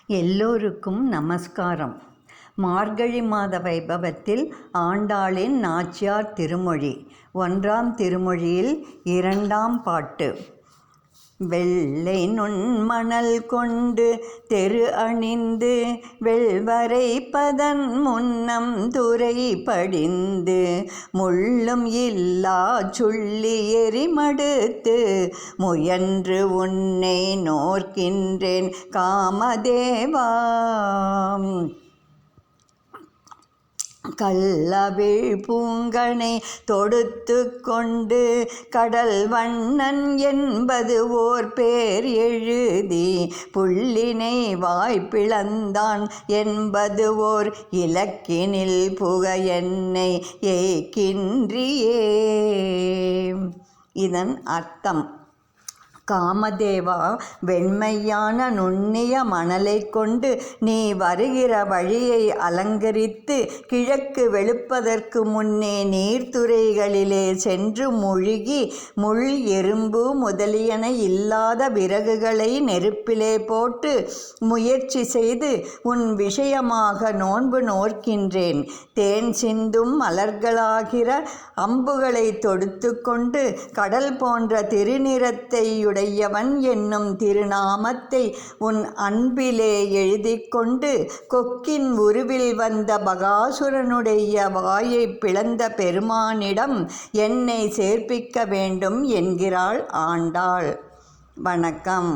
எல்லோருக்கும் நமஸ்காரம். மார்கழி மாத வைபவத்தில் ஆண்டாளின் நாச்சியார் திருமொழி 1ஆம் திருமொழியில் 2ஆம் பாட்டு. வெள்ளை நுண்மணல் கொண்டு தெரு அணிந்து வெள்வரை பதன் முன்னம் துறை படிந்து முள்ளும் இல்லா சுள்ளி எரிமடுத்து முயன்று உன்னை நோர்க்கின்றேன் காமதேவா. கள்ளவிழ் பூங்கனை தொடுத்து கொண்டு கடல் வண்ணன் என்பது ஓர் பேர் எழுதி புள்ளினை வாய்ப்பிளந்தான் என்பது ஓர் இலக்கினில் புக என்னை ஏக்கின்றியே. இதன் அர்த்தம்: காமதேவா, வெண்மையான நுண்ணிய மணலை கொண்டு நீ வருகிற வழியை அலங்கரித்து கிழக்கு வெளுப்பதற்கு முன்னே நீர்த்துறைகளிலே சென்று முழுகி முள் எறும்பு முதலியன இல்லாத விறகுகளை நெருப்பிலே போட்டு முயற்சி செய்து உன் விஷயமாக நோன்பு நோர்க்கின்றேன். தேன் சிந்தும் மலர்களாகிற அம்புகளை தொடுத்து கொண்டு கடல் போன்ற திருநிறத்தையுடைய உடையவன் என்னும் திருநாமத்தை உன் அன்பிலே எழுதி கொண்டு கொக்கின் உருவில் வந்த பகாசுரனுடைய வாயை பிளந்த பெருமானிடம் என்னை சேர்ப்பிக்க வேண்டும் என்கிறாள் ஆண்டாள். வணக்கம்.